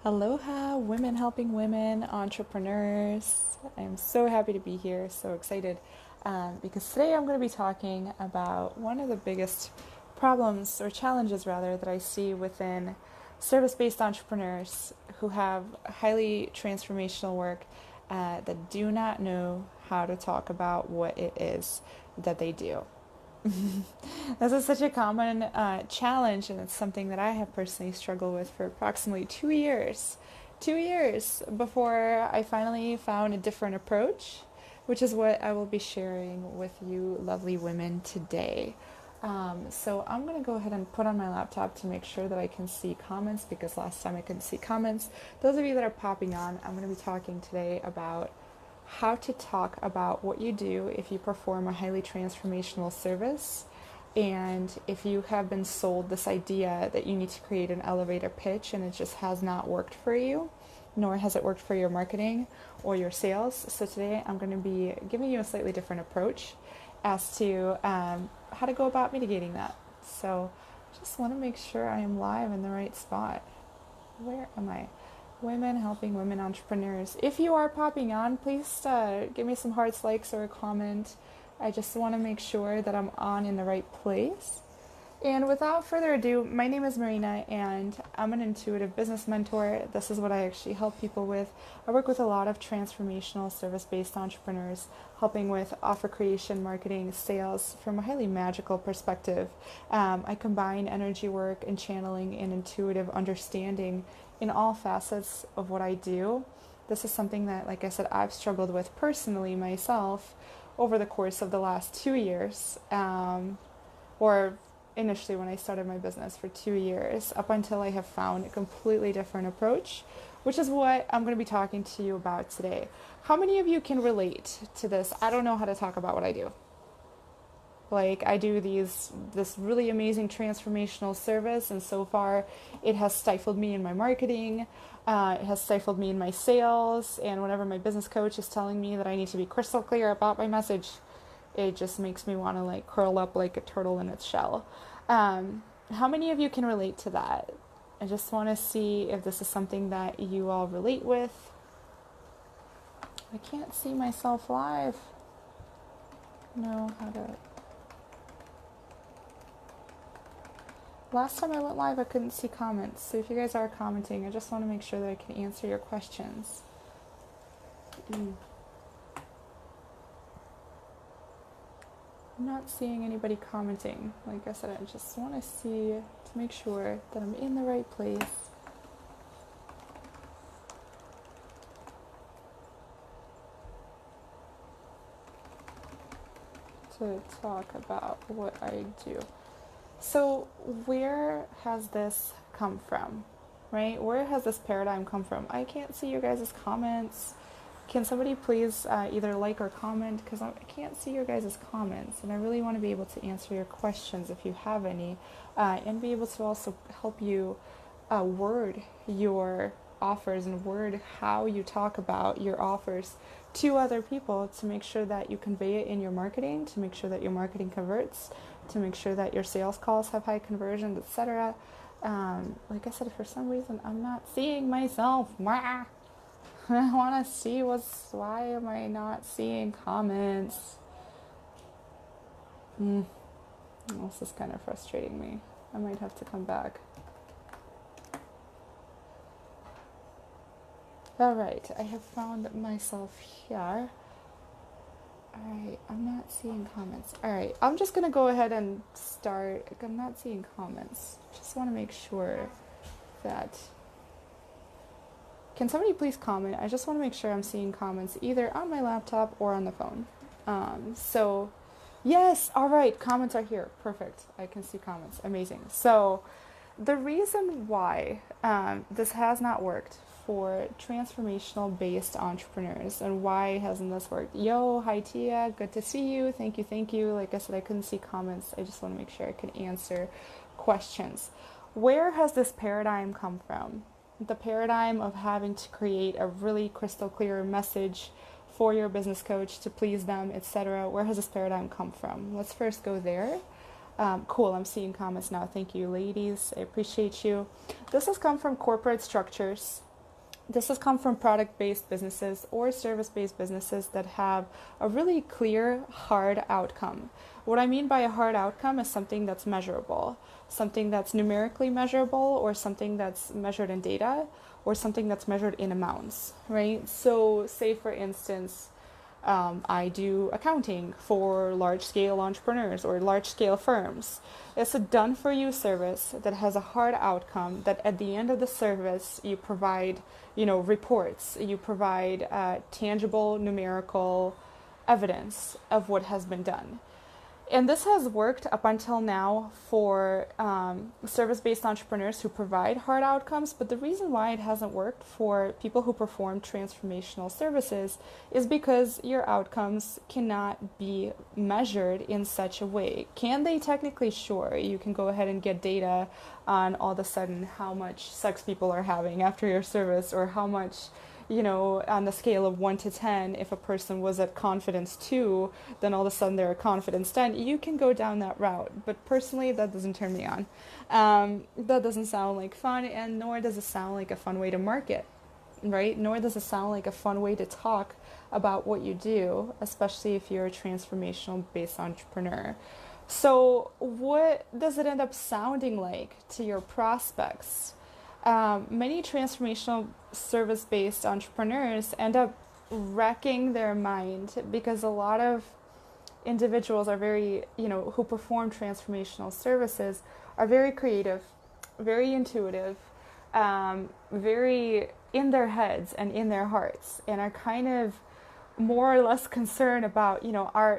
Aloha, women helping women, entrepreneurs. I'm so happy to be here, so excited because today I'm going to be talking about one of the biggest problems or challenges, rather, that I see within service based entrepreneurs who have highly transformational work that do not know how to talk about what it is that they do. This is such a common challenge, and it's something that I have personally struggled with for approximately 2 years. 2 years before I finally found a different approach, which is what I will be sharing with you, lovely women, today. So I'm going to go ahead and put on my laptop to make sure that I can see comments because last time I couldn't see comments. Those of you that are popping on, I'm going to be talking today about how to talk about what you do if you perform a highly transformational service, and if you have been sold this idea that you need to create an elevator pitch and it just has not worked for you, nor has it worked for your marketing or your sales. So today I'm going to be giving you a slightly different approach as to how to go about mitigating that. So just want to make sure I am live in the right spot. Where am I? Women helping women entrepreneurs. If you are popping on, please give me some hearts, likes, or a comment. I just want to make sure that I'm on in the right place. And without further ado, my name is Marina, and I'm an intuitive business mentor. This is what I actually help people with. I work with a lot of transformational service-based entrepreneurs, helping with offer creation, marketing, sales from a highly magical perspective. I combine energy work and channeling and intuitive understanding in all facets of what I do. This is something that, like I said, I've struggled with personally myself over the course of the last 2 years, or initially when I started my business for 2 years, up until I have found a completely different approach, which is what I'm going to be talking to you about today. How many of you can relate to this? I don't know how to talk about what I do. Like, I do this really amazing transformational service, and so far it has stifled me in my marketing, it has stifled me in my sales, and whenever my business coach is telling me that I need to be crystal clear about my message, it just makes me want to like curl up like a turtle in its shell. How many of you can relate to that? I just want to see if this is something that you all relate with. I can't see myself live. No, how to... Last time I went live, I couldn't see comments. So if you guys are commenting, I just want to make sure that I can answer your questions. I'm not seeing anybody commenting. Like I said, I just want to see to make sure that I'm in the right place. To talk about what I do. So where has this come from, right? Where has this paradigm come from? I can't see your guys' comments. Can somebody please either like or comment, because I can't see your guys' comments, and I really want to be able to answer your questions if you have any, and be able to also help you word your offers and word how you talk about your offers to other people, to make sure that you convey it in your marketing, to make sure that your marketing converts, to make sure that your sales calls have high conversions, etc. Like I said, for some reason I'm not seeing myself. I want to see why am I not seeing comments? This is kind of frustrating me. I might have to come back. Alright, I have found myself here. Alright, I'm not seeing comments. Alright, I'm just going to go ahead and start. I'm not seeing comments. Just want to make sure that... Can somebody please comment? I just want to make sure I'm seeing comments either on my laptop or on the phone. So, yes, alright, comments are here. Perfect. I can see comments. Amazing. So, the reason why this has not worked for transformational based entrepreneurs, and why hasn't this worked? Yo, hi Tia, good to see you. Thank you. Like I said, I couldn't see comments. I just want to make sure I could answer questions. Where has this paradigm come from? The paradigm of having to create a really crystal clear message for your business coach to please them, etc. Where has this paradigm come from? Let's first go there. Cool, I'm seeing comments now. Thank you, ladies. I appreciate you. This has come from corporate structures, This has come from product-based businesses or service-based businesses that have a really clear, hard outcome. What I mean by a hard outcome is something that's measurable, something that's numerically measurable, or something that's measured in data, or something that's measured in amounts, right? So say, for instance, I do accounting for large-scale entrepreneurs or large-scale firms. It's a done-for-you service that has a hard outcome that at the end of the service you provide, reports, you provide tangible numerical evidence of what has been done. And this has worked up until now for service-based entrepreneurs who provide hard outcomes, but the reason why it hasn't worked for people who perform transformational services is because your outcomes cannot be measured in such a way. Can they? Technically, sure. You can go ahead and get data on all of a sudden how much sex people are having after your service, or how much, on the scale of 1 to 10, if a person was at confidence 2, then all of a sudden they're at confidence 10. You can go down that route, but personally, that doesn't turn me on. That doesn't sound like fun, and nor does it sound like a fun way to market, right? Nor does it sound like a fun way to talk about what you do, especially if you're a transformational-based entrepreneur. So what does it end up sounding like to your prospects? Many transformational service-based entrepreneurs end up wrecking their mind because a lot of individuals are very, who perform transformational services are very creative, very intuitive, very in their heads and in their hearts, and are kind of more or less concerned about,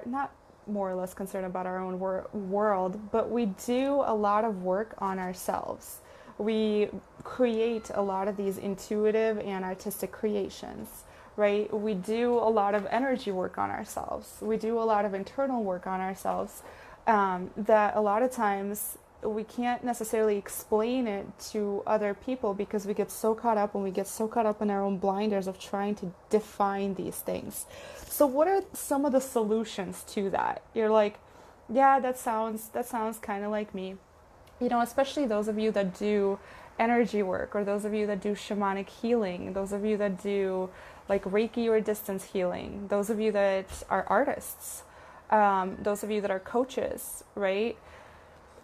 not more or less concerned about our own world, but we do a lot of work on ourselves. We create a lot of these intuitive and artistic creations, right? We do a lot of energy work on ourselves. We do a lot of internal work on ourselves that a lot of times we can't necessarily explain it to other people because we get so caught up, and we get so caught up in our own blinders of trying to define these things. So what are some of the solutions to that? You're like, yeah, that sounds kind of like me. Especially those of you that do energy work, or those of you that do shamanic healing, those of you that do like Reiki or distance healing, those of you that are artists, those of you that are coaches, right?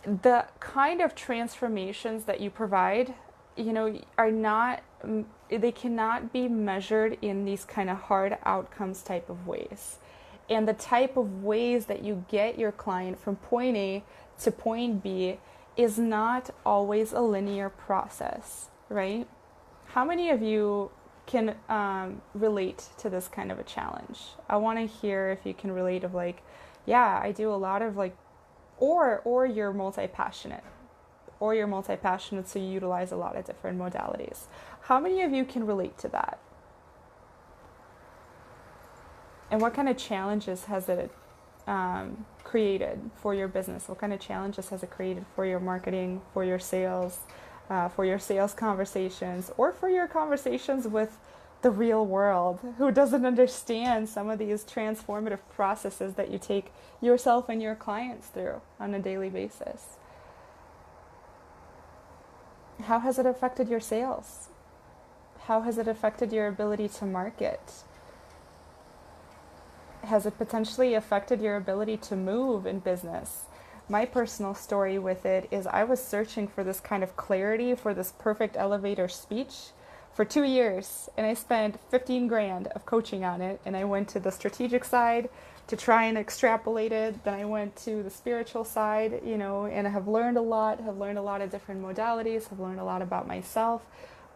The kind of transformations that you provide, are not, they cannot be measured in these kind of hard outcomes type of ways. And the type of ways that you get your client from point A to point B is not always a linear process, right? How many of you can relate to this kind of a challenge? I want to hear if you can relate of like, yeah, I do a lot of like, or you're multi-passionate, so you utilize a lot of different modalities. How many of you can relate to that? And what kind of challenges has it created for your business? What kind of challenges has it created for your marketing, for your sales conversations, or for your conversations with the real world who doesn't understand some of these transformative processes that you take yourself and your clients through on a daily basis? How has it affected your sales? How has it affected your ability to market? Has it potentially affected your ability to move in business? My personal story with it is I was searching for this kind of clarity, for this perfect elevator speech for 2 years, and I spent 15 grand of coaching on it, and I went to the strategic side to try and extrapolate it, then I went to the spiritual side, and I have learned a lot of different modalities, have learned a lot about myself,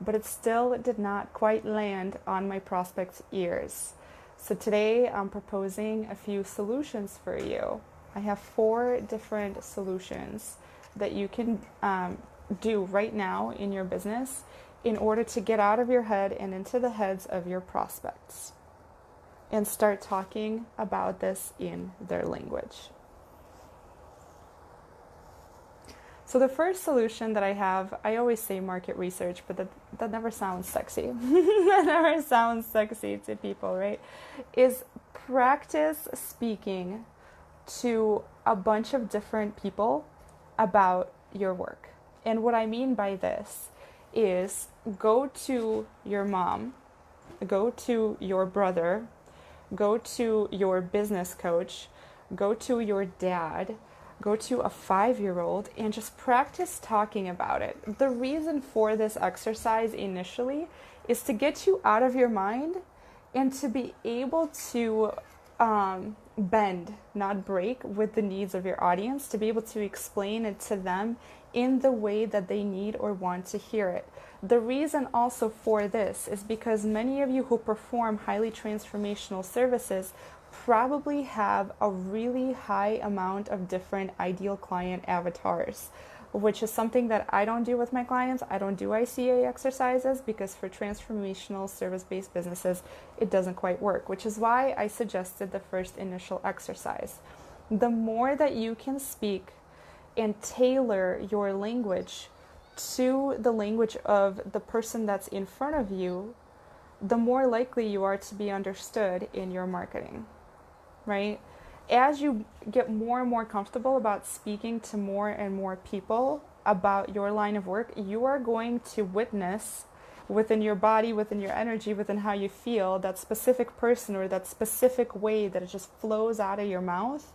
but it still did not quite land on my prospects' ears. So today I'm proposing a few solutions for you. I have 4 different solutions that you can do right now in your business in order to get out of your head and into the heads of your prospects and start talking about this in their language. So the first solution that I have, I always say market research, but that never sounds sexy. That never sounds sexy to people, right? Is practice speaking to a bunch of different people about your work. And what I mean by this is go to your mom, go to your brother, go to your business coach, go to your dad, go to a 5-year-old and just practice talking about it. The reason for this exercise initially is to get you out of your mind and to be able to bend, not break, with the needs of your audience, to be able to explain it to them in the way that they need or want to hear it. The reason also for this is because many of you who perform highly transformational services probably have a really high amount of different ideal client avatars, which is something that I don't do with my clients. I don't do ICA exercises because for transformational service-based businesses, it doesn't quite work, which is why I suggested the first initial exercise. The more that you can speak and tailor your language to the language of the person that's in front of you, the more likely you are to be understood in your marketing, right? As you get more and more comfortable about speaking to more and more people about your line of work, you are going to witness within your body, within your energy, within how you feel, that specific person or that specific way that it just flows out of your mouth.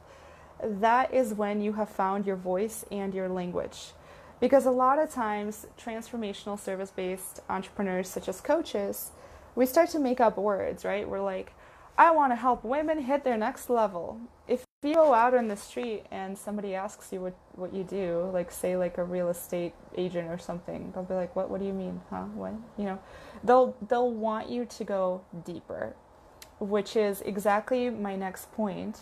That is when you have found your voice and your language. Because a lot of times, transformational service-based entrepreneurs, such as coaches, we start to make up words, right? We're like, I want to help women hit their next level. If you go out on the street and somebody asks you what you do, like say like a real estate agent or something, they'll be like, what do you mean? Huh? What? You know, they'll want you to go deeper, which is exactly my next point,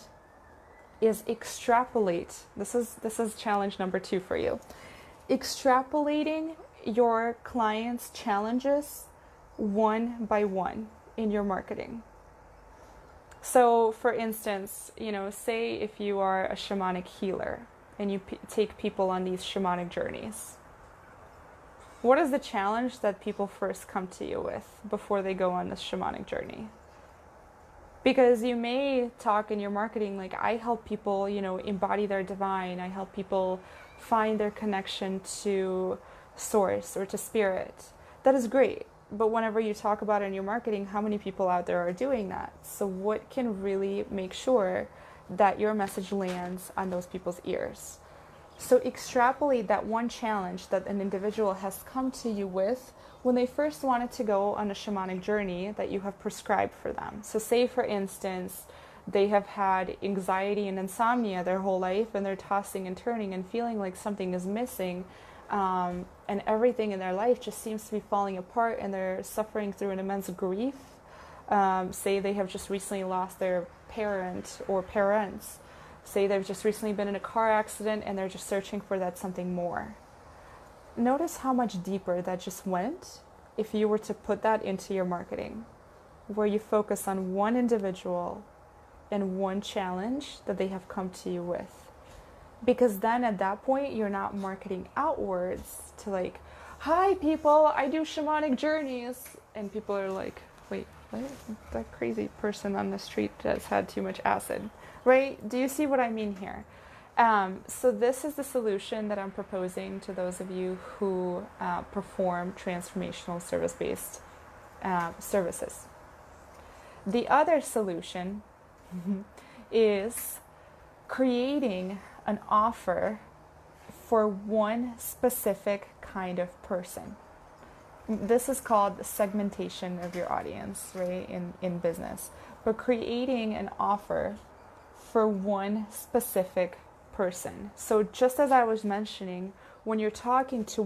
is extrapolate. This is challenge number 2 for you. Extrapolating your clients' challenges one by one in your marketing. So, for instance, say if you are a shamanic healer and you take people on these shamanic journeys, what is the challenge that people first come to you with before they go on this shamanic journey? Because you may talk in your marketing like, I help people, embody their divine. I help people find their connection to source or to spirit. That is great. But whenever you talk about it in your marketing, how many people out there are doing that? So what can really make sure that your message lands on those people's ears? So extrapolate that one challenge that an individual has come to you with when they first wanted to go on a shamanic journey that you have prescribed for them. So say, for instance, they have had anxiety and insomnia their whole life, and they're tossing and turning and feeling like something is missing, and everything in their life just seems to be falling apart, and they're suffering through an immense grief. Say they have just recently lost their parent or parents. Say they've just recently been in a car accident and they're just searching for that something more. Notice how much deeper that just went if you were to put that into your marketing, where you focus on one individual and one challenge that they have come to you with. Because then at that point, you're not marketing outwards to like, hi people, I do shamanic journeys. And people are like, wait, what? That crazy person on the street has had too much acid, right? Do you see what I mean here? So this is the solution that I'm proposing to those of you who perform transformational service-based services. The other solution is creating an offer for one specific kind of person. This is called the segmentation of your audience, right, in business. But creating an offer for one specific person. So just as I was mentioning, when you're talking to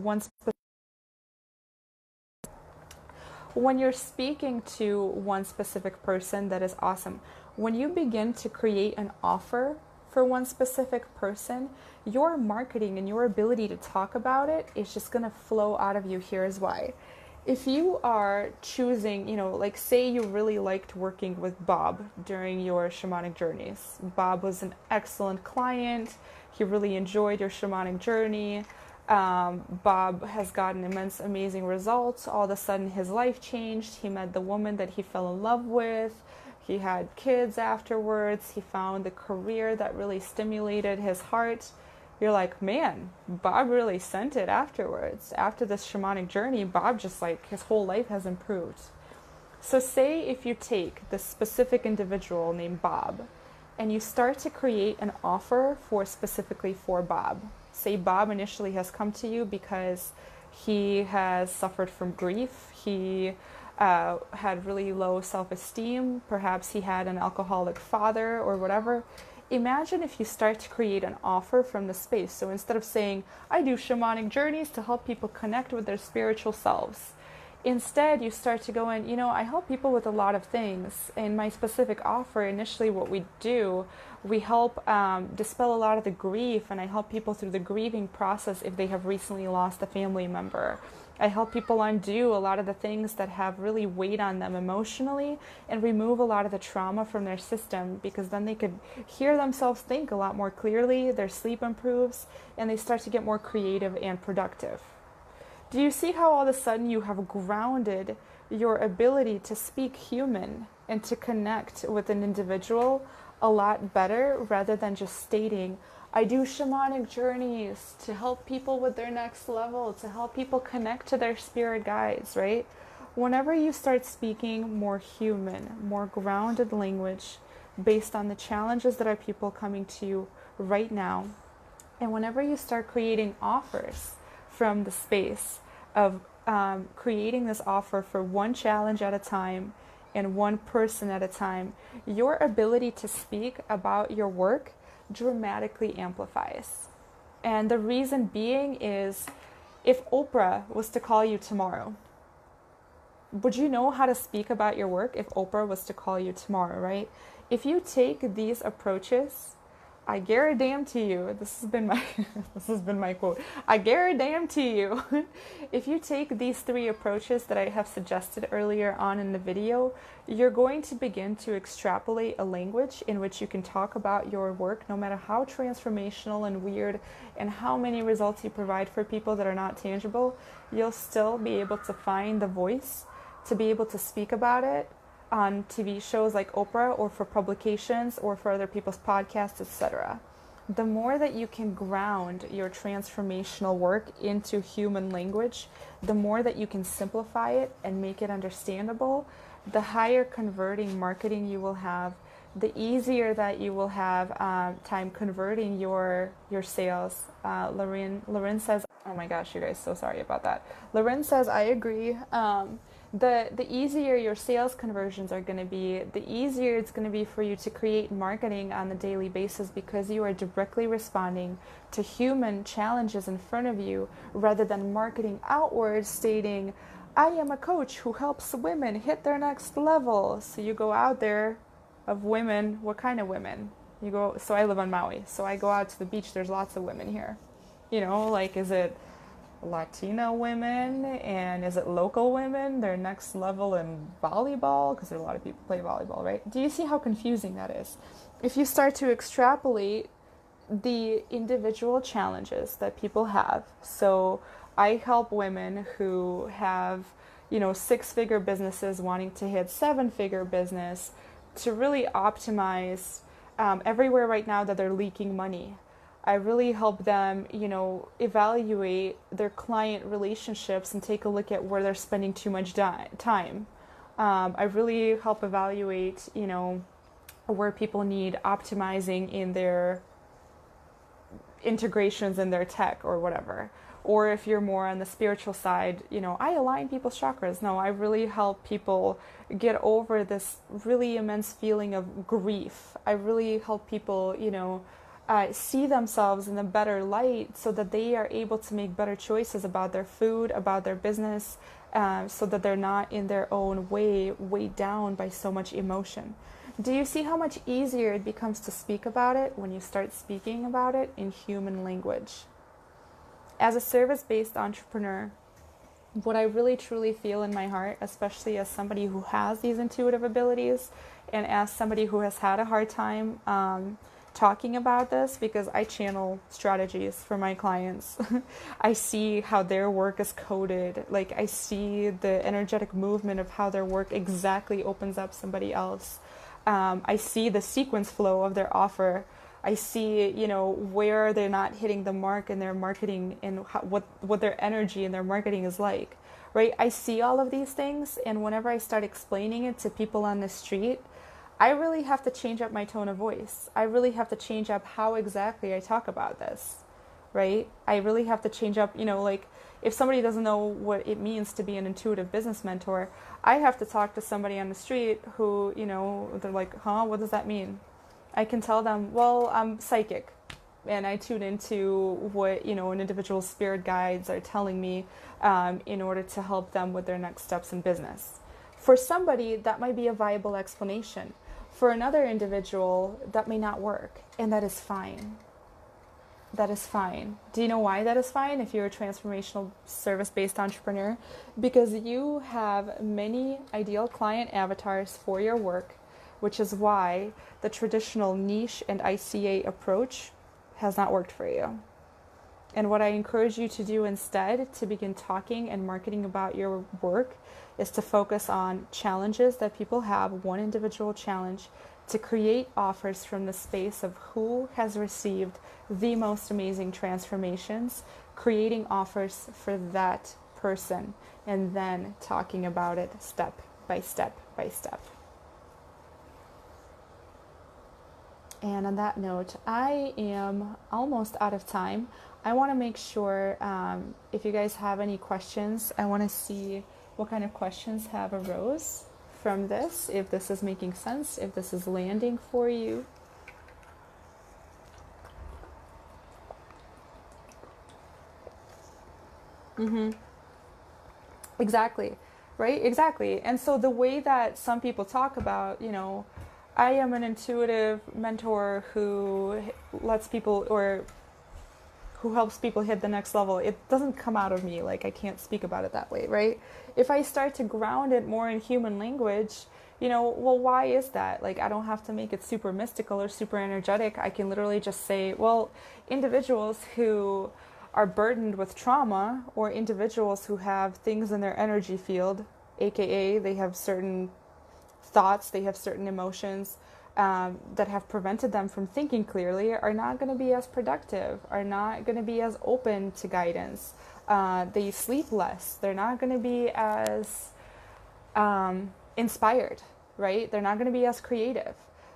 when you're speaking to one specific person, that is awesome. When you begin to create an offer for one specific person, your marketing and your ability to talk about it is just going to flow out of you. Here's why. If you are choosing, like say you really liked working with Bob during your shamanic journeys. Bob was an excellent client. He really enjoyed your shamanic journey. Bob has gotten immense, amazing results. All of a sudden his life changed. He met the woman that he fell in love with. He had kids afterwards. He found the career that really stimulated his heart. you're like, man, Bob really sent it afterwards. After this shamanic journey, Bob just like, his whole life has improved. So say if you take this specific individual named Bob and you start to create an offer specifically for Bob. Say Bob initially has come to you because he has suffered from grief. He had really low self-esteem. Perhaps he had an alcoholic father or whatever. Imagine if you start to create an offer from the space. So instead of saying, I do shamanic journeys to help people connect with their spiritual selves, instead, you start to go in, I help people with a lot of things. In my specific offer, initially what we do, we help dispel a lot of the grief, and I help people through the grieving process if they have recently lost a family member. I help people undo a lot of the things that have really weighed on them emotionally and remove a lot of the trauma from their system, because then they could hear themselves think a lot more clearly, their sleep improves, and they start to get more creative and productive. Do you see how all of a sudden you have grounded your ability to speak human and to connect with an individual a lot better, rather than just stating, I do shamanic journeys to help people with their next level, to help people connect to their spirit guides, right? Whenever you start speaking more human, more grounded language based on the challenges that are people coming to you right now, and whenever you start creating offers from the space of creating this offer for one challenge at a time and one person at a time, your ability to speak about your work dramatically amplifies. And the reason being is, if Oprah was to call you tomorrow, would you know how to speak about your work if Oprah was to call you tomorrow, right? If you take these approaches, I guarantee you, this has been my quote, I guarantee you, if you take these 3 approaches that I have suggested earlier on in the video, you're going to begin to extrapolate a language in which you can talk about your work, no matter how transformational and weird and how many results you provide for people that are not tangible. You'll still be able to find the voice to be able to speak about it on TV shows like Oprah, or for publications, or for other people's podcasts, etc. The more that you can ground your transformational work into human language, the more that you can simplify it and make it understandable, the higher converting marketing you will have, the easier that you will have time converting your sales. Loren says, oh my gosh, you guys, so sorry about that. Loren says, I agree. The easier your sales conversions are going to be, the easier it's going to be for you to create marketing on a daily basis, because you are directly responding to human challenges in front of you, rather than marketing outwards stating, I am a coach who helps women hit their next level. So you go out there of women. What kind of women? So I live on Maui, so I go out to the beach, there's lots of women here. Like, is it Latina women, and is it local women, their next level in volleyball, because there are a lot of people play volleyball, right? Do you see how confusing that is? If you start to extrapolate the individual challenges that people have, so I help women who have 6-figure businesses wanting to hit 7-figure business, to really optimize everywhere right now that they're leaking money. I really help them, evaluate their client relationships and take a look at where they're spending too much time. I really help evaluate, where people need optimizing in their integrations in their tech or whatever. Or if you're more on the spiritual side, I align people's chakras. No, I really help people get over this really immense feeling of grief. I really help people, see themselves in a better light, so that they are able to make better choices about their food, about their business, so that they're not in their own way weighed down by so much emotion. Do you see how much easier it becomes to speak about it when you start speaking about it in human language? As a service-based entrepreneur, what I really truly feel in my heart, especially as somebody who has these intuitive abilities, and as somebody who has had a hard time talking about this, because I channel strategies for my clients. I see how their work is coded. Like, I see the energetic movement of how their work exactly opens up somebody else. I see the sequence flow of their offer. I see, where they're not hitting the mark in their marketing and what their energy and their marketing is like, right? I see all of these things, and whenever I start explaining it to people on the street, I really have to change up my tone of voice. I really have to change up how exactly I talk about this, right? I really have to change up, like if somebody doesn't know what it means to be an intuitive business mentor, I have to talk to somebody on the street who, they're like, huh, what does that mean? I can tell them, well, I'm psychic, and I tune into what, an individual's spirit guides are telling me in order to help them with their next steps in business. For somebody, that might be a viable explanation. For another individual, that may not work, and that is fine. That is fine. Do you know why that is fine if you're a transformational service-based entrepreneur? Because you have many ideal client avatars for your work, which is why the traditional niche and ICA approach has not worked for you. And what I encourage you to do instead, to begin talking and marketing about your work, is to focus on challenges that people have, one individual challenge, to create offers from the space of who has received the most amazing transformations, creating offers for that person, and then talking about it step by step by step. And on that note, I am almost out of time. I want to make sure if you guys have any questions, I want to see what kind of questions have arose from this, if this is making sense, if this is landing for you. Exactly, right? Exactly. And so the way that some people talk about, I am an intuitive mentor who lets people, or who helps people hit the next level, it doesn't come out of me. Like, I can't speak about it that way, right? If I start to ground it more in human language, well, why is that? Like, I don't have to make it super mystical or super energetic. I can literally just say, well, individuals who are burdened with trauma, or individuals who have things in their energy field, aka they have certain thoughts, they have certain emotions that have prevented them from thinking clearly, are not going to be as productive, are not going to be as open to guidance. They sleep less. They're not going to be as inspired, right? They're not going to be as creative.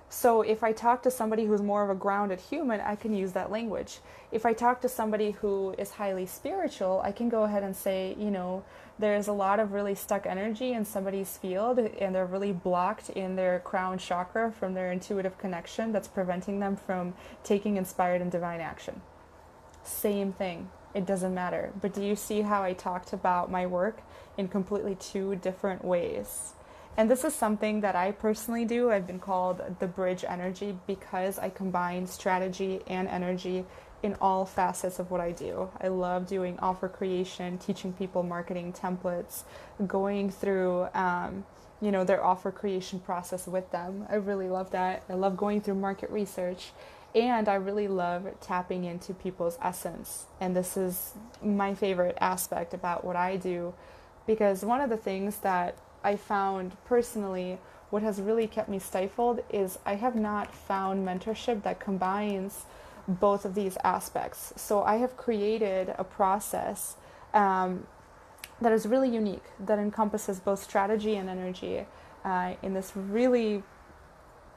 So if I talk to somebody who's more of a grounded human, I can use that language. If I talk to somebody who is highly spiritual, I can go ahead and say, there's a lot of really stuck energy in somebody's field, and they're really blocked in their crown chakra from their intuitive connection that's preventing them from taking inspired and divine action. Same thing. It doesn't matter. But do you see how I talked about my work in completely two different ways? And this is something that I personally do. I've been called the bridge energy because I combine strategy and energy in all facets of what I do. I love doing offer creation, teaching people marketing templates, going through their offer creation process with them. I really love that. I love going through market research, and I really love tapping into people's essence. And this is my favorite aspect about what I do, because one of the things that I found personally, what has really kept me stifled, is I have not found mentorship that combines both of these aspects. So I have created a process that is really unique, that encompasses both strategy and energy in this really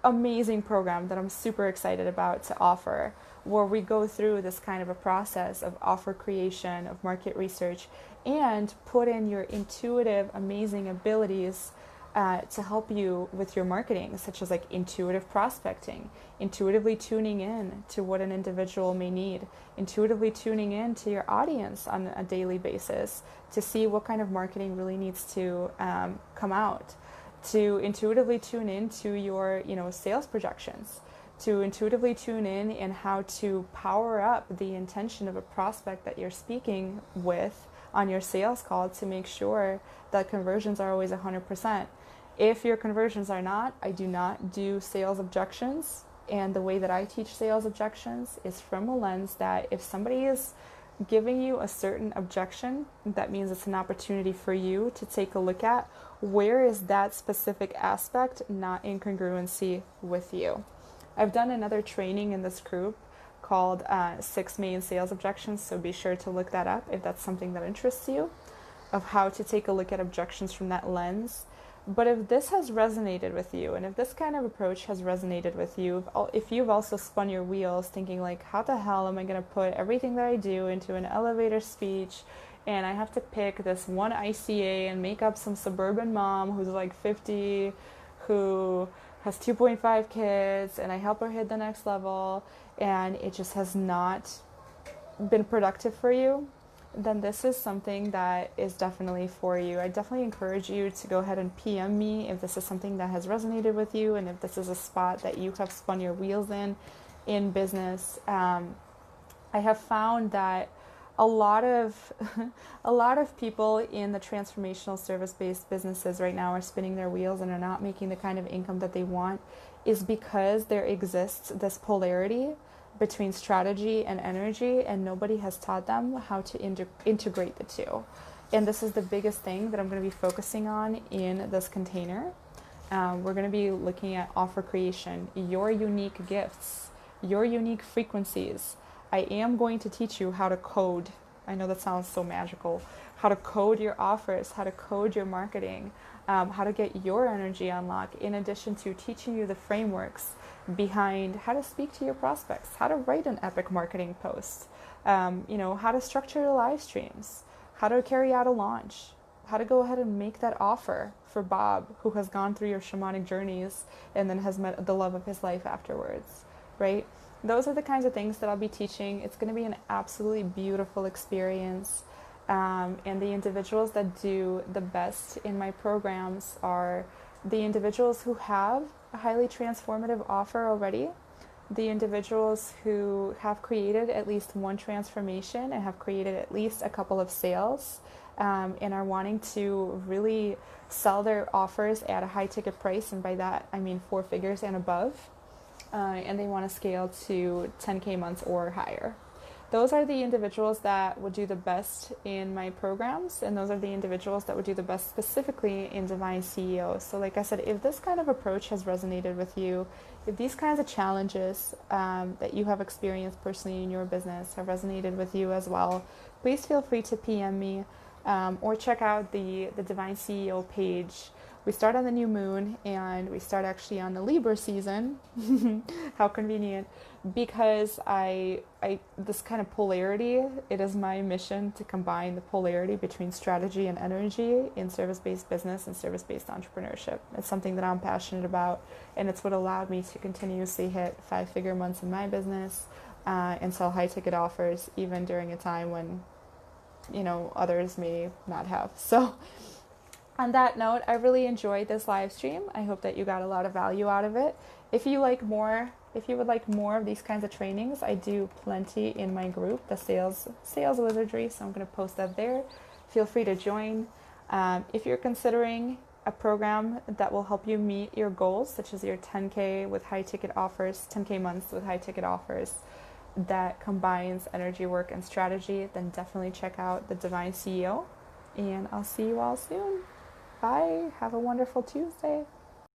amazing program that I'm super excited about to offer, where we go through this kind of a process of offer creation, of market research, and put in your intuitive, amazing abilities to help you with your marketing, such as like intuitive prospecting, intuitively tuning in to what an individual may need, intuitively tuning in to your audience on a daily basis to see what kind of marketing really needs to come out, to intuitively tune in to your sales projections, to intuitively tune in and how to power up the intention of a prospect that you're speaking with on your sales call to make sure that conversions are always 100%. If your conversions are not, I do not do sales objections. And the way that I teach sales objections is from a lens that if somebody is giving you a certain objection, that means it's an opportunity for you to take a look at where is that specific aspect not in congruency with you. I've done another training in this group called 6 Main Sales Objections, so be sure to look that up if that's something that interests you, of how to take a look at objections from that lens. But if this has resonated with you, and if this kind of approach has resonated with you, if you've also spun your wheels thinking like, how the hell am I going to put everything that I do into an elevator speech, and I have to pick this one ICA and make up some suburban mom who's like 50, who has 2.5 kids, and I help her hit the next level, and it just has not been productive for you, then this is something that is definitely for you. I definitely encourage you to go ahead and PM me if this is something that has resonated with you, and if this is a spot that you have spun your wheels in business. I have found that a lot of a lot of people in the transformational service-based businesses right now are spinning their wheels and are not making the kind of income that they want, is because there exists this polarity between strategy and energy, and nobody has taught them how to integrate the two. And this is the biggest thing that I'm going to be focusing on in this container. We're going to be looking at offer creation, your unique gifts, your unique frequencies. I am going to teach you how to code. I know that sounds so magical. How to code your offers, how to code your marketing, how to get your energy unlocked, in addition to teaching you the frameworks behind how to speak to your prospects, how to write an epic marketing post, how to structure your live streams, how to carry out a launch, how to go ahead and make that offer for Bob, who has gone through your shamanic journeys and then has met the love of his life afterwards, right? Those are the kinds of things that I'll be teaching. It's going to be an absolutely beautiful experience. And the individuals that do the best in my programs are the individuals who have a highly transformative offer already, the individuals who have created at least one transformation and have created at least a couple of sales, and are wanting to really sell their offers at a high ticket price, and by that I mean 4 figures and above, and they want to scale to 10K months or higher. Those are the individuals that would do the best in my programs, and those are the individuals that would do the best specifically in Divine CEO. So like I said, if this kind of approach has resonated with you, if these kinds of challenges that you have experienced personally in your business have resonated with you as well, please feel free to PM me, or check out the Divine CEO page. We start on the new moon, and we start actually on the Libra season. How convenient. Because I this kind of polarity, it is my mission to combine the polarity between strategy and energy in service-based business and service-based entrepreneurship. It's something that I'm passionate about, and it's what allowed me to continuously hit 5-figure months in my business, and sell high-ticket offers even during a time when, others may not have. So on that note, I really enjoyed this live stream. I hope that you got a lot of value out of it. If you would like more of these kinds of trainings, I do plenty in my group, the Sales Wizardry, so I'm going to post that there. Feel free to join. If you're considering a program that will help you meet your goals, such as your 10K with high ticket offers, 10K months with high ticket offers, that combines energy work and strategy, then definitely check out the Divine CEO. And I'll see you all soon. Bye. Have a wonderful Tuesday.